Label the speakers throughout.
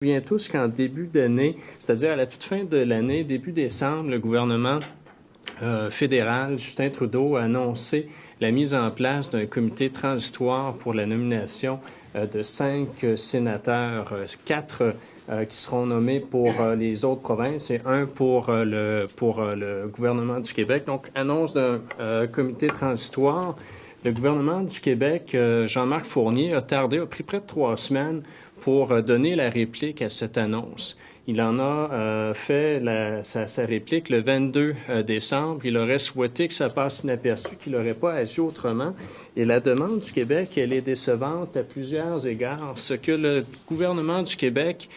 Speaker 1: On se souvient tous qu'en début d'année, c'est-à-dire à la toute fin de l'année, début décembre, le gouvernement fédéral, Justin Trudeau, a annoncé la mise en place d'un comité transitoire pour la nomination de 5 sénateurs, 4 qui seront nommés pour les autres provinces et un pour le gouvernement du Québec. Donc, annonce d'un comité transitoire. Le gouvernement du Québec, Jean-Marc Fournier, a pris près de 3 semaines pour donner la réplique à cette annonce. Il en a fait sa réplique le 22 décembre. Il aurait souhaité que ça passe inaperçu, qu'il n'aurait pas agi autrement. Et la demande du Québec, elle est décevante à plusieurs égards. Ce que le gouvernement du Québec,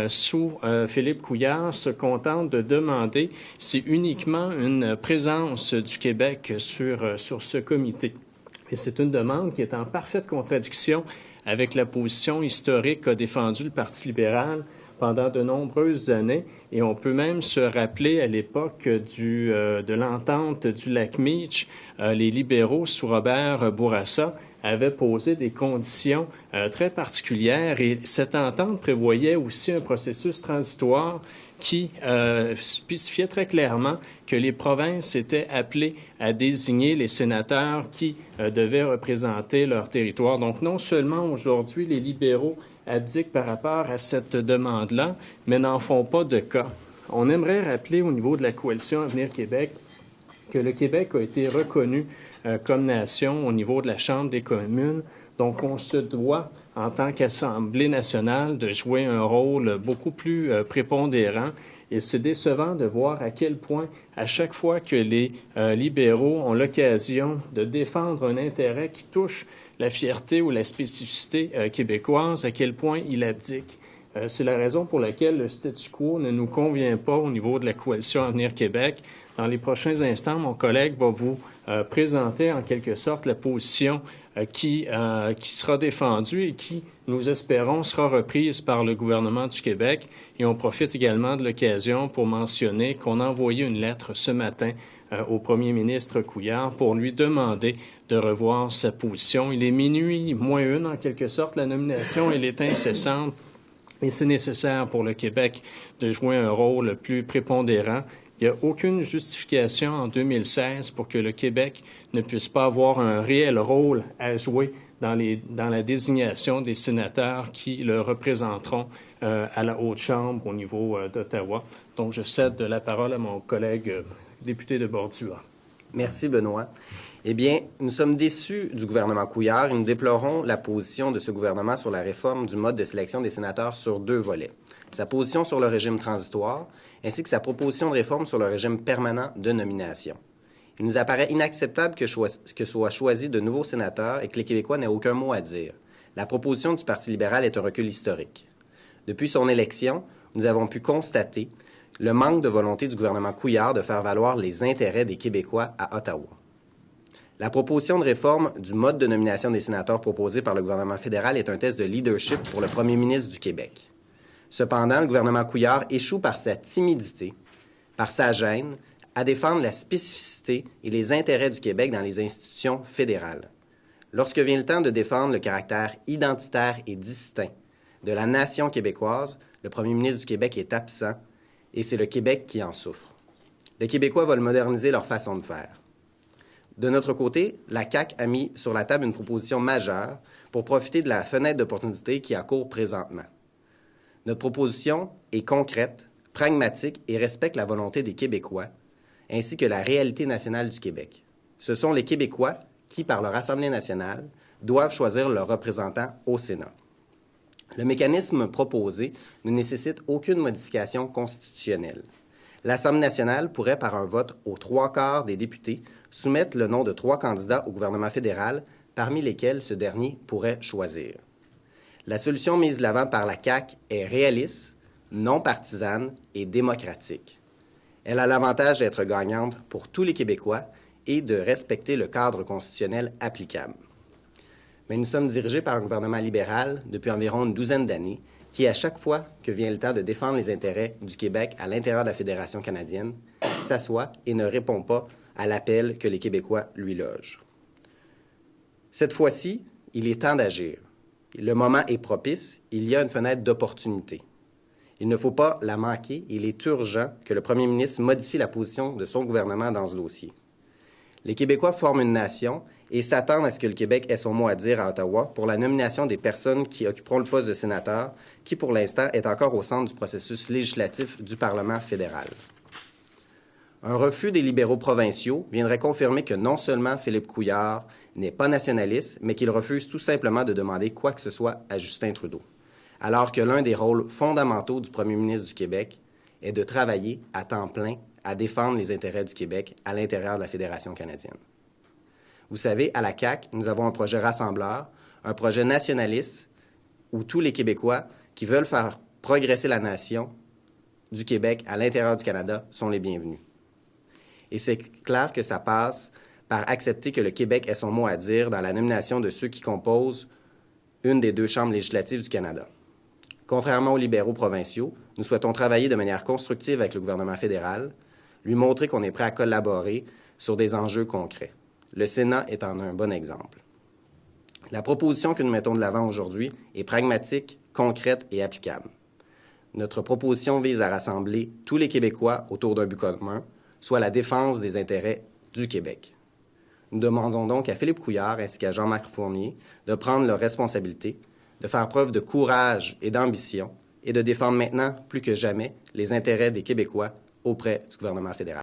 Speaker 1: sous Philippe Couillard, se contente de demander, c'est uniquement une présence du Québec sur ce comité. Et c'est une demande qui est en parfaite contradiction avec la position historique qu'a défendue le Parti libéral pendant de nombreuses années. Et on peut même se rappeler à l'époque de l'entente du lac Meach, les libéraux sous Robert Bourassa avaient posé des conditions très particulières et cette entente prévoyait aussi un processus transitoire qui spécifiait très clairement que les provinces étaient appelées à désigner les sénateurs qui devaient représenter leur territoire. Donc, non seulement aujourd'hui, les libéraux abdiquent par rapport à cette demande-là, mais n'en font pas de cas. On aimerait rappeler au niveau de la coalition Avenir Québec que le Québec a été reconnu comme nation au niveau de la Chambre des communes. Donc, on se doit, en tant qu'Assemblée nationale, de jouer un rôle beaucoup plus prépondérant. Et c'est décevant de voir à quel point, à chaque fois que les libéraux ont l'occasion de défendre un intérêt qui touche la fierté ou la spécificité québécoise, à quel point ils abdiquent. C'est la raison pour laquelle le statu quo ne nous convient pas au niveau de la coalition Avenir Québec. Dans les prochains instants, mon collègue va vous présenter en quelque sorte la position qui sera défendue et qui, nous espérons, sera reprise par le gouvernement du Québec. Et on profite également de l'occasion pour mentionner qu'on a envoyé une lettre ce matin au premier ministre Couillard pour lui demander de revoir sa position. Il est minuit moins une, en quelque sorte. La nomination, elle est incessante et c'est nécessaire pour le Québec de jouer un rôle plus prépondérant. Il n'y a aucune justification en 2016 pour que le Québec ne puisse pas avoir un réel rôle à jouer dans la désignation des sénateurs qui le représenteront à la Haute-Chambre au niveau d'Ottawa. Donc, je cède la parole à mon collègue député de Bordua.
Speaker 2: Merci, Benoît. Eh bien, nous sommes déçus du gouvernement Couillard et nous déplorons la position de ce gouvernement sur la réforme du mode de sélection des sénateurs sur 2 volets. Sa position sur le régime transitoire, ainsi que sa proposition de réforme sur le régime permanent de nomination. Il nous apparaît inacceptable que soient choisis de nouveaux sénateurs et que les Québécois n'aient aucun mot à dire. La proposition du Parti libéral est un recul historique. Depuis son élection, nous avons pu constater le manque de volonté du gouvernement Couillard de faire valoir les intérêts des Québécois à Ottawa. La proposition de réforme du mode de nomination des sénateurs proposée par le gouvernement fédéral est un test de leadership pour le premier ministre du Québec. Cependant, le gouvernement Couillard échoue par sa timidité, par sa gêne, à défendre la spécificité et les intérêts du Québec dans les institutions fédérales. Lorsque vient le temps de défendre le caractère identitaire et distinct de la nation québécoise, le premier ministre du Québec est absent et c'est le Québec qui en souffre. Les Québécois veulent moderniser leur façon de faire. De notre côté, la CAQ a mis sur la table une proposition majeure pour profiter de la fenêtre d'opportunité qui accourt présentement. Notre proposition est concrète, pragmatique et respecte la volonté des Québécois, ainsi que la réalité nationale du Québec. Ce sont les Québécois qui, par leur Assemblée nationale, doivent choisir leurs représentants au Sénat. Le mécanisme proposé ne nécessite aucune modification constitutionnelle. L'Assemblée nationale pourrait, par un vote aux 3/4 des députés, soumettre le nom de 3 candidats au gouvernement fédéral, parmi lesquels ce dernier pourrait choisir. La solution mise de l'avant par la CAQ est réaliste, non partisane et démocratique. Elle a l'avantage d'être gagnante pour tous les Québécois et de respecter le cadre constitutionnel applicable. Mais nous sommes dirigés par un gouvernement libéral depuis environ une douzaine d'années qui, à chaque fois que vient le temps de défendre les intérêts du Québec à l'intérieur de la Fédération canadienne, s'assoit et ne répond pas à l'appel que les Québécois lui logent. Cette fois-ci, il est temps d'agir. Le moment est propice, il y a une fenêtre d'opportunité. Il ne faut pas la manquer et il est urgent que le premier ministre modifie la position de son gouvernement dans ce dossier. Les Québécois forment une nation et s'attendent à ce que le Québec ait son mot à dire à Ottawa pour la nomination des personnes qui occuperont le poste de sénateur, qui pour l'instant est encore au centre du processus législatif du Parlement fédéral. Un refus des libéraux provinciaux viendrait confirmer que non seulement Philippe Couillard n'est pas nationaliste, mais qu'il refuse tout simplement de demander quoi que ce soit à Justin Trudeau, alors que l'un des rôles fondamentaux du premier ministre du Québec est de travailler à temps plein à défendre les intérêts du Québec à l'intérieur de la Fédération canadienne. Vous savez, à la CAQ, nous avons un projet rassembleur, un projet nationaliste où tous les Québécois qui veulent faire progresser la nation du Québec à l'intérieur du Canada sont les bienvenus. Et c'est clair que ça passe par accepter que le Québec ait son mot à dire dans la nomination de ceux qui composent une des deux chambres législatives du Canada. Contrairement aux libéraux provinciaux, nous souhaitons travailler de manière constructive avec le gouvernement fédéral, lui montrer qu'on est prêt à collaborer sur des enjeux concrets. Le Sénat est en un bon exemple. La proposition que nous mettons de l'avant aujourd'hui est pragmatique, concrète et applicable. Notre proposition vise à rassembler tous les Québécois autour d'un but commun, soit la défense des intérêts du Québec. Nous demandons donc à Philippe Couillard ainsi qu'à Jean-Marc Fournier de prendre leurs responsabilités, de faire preuve de courage et d'ambition et de défendre maintenant, plus que jamais, les intérêts des Québécois auprès du gouvernement fédéral.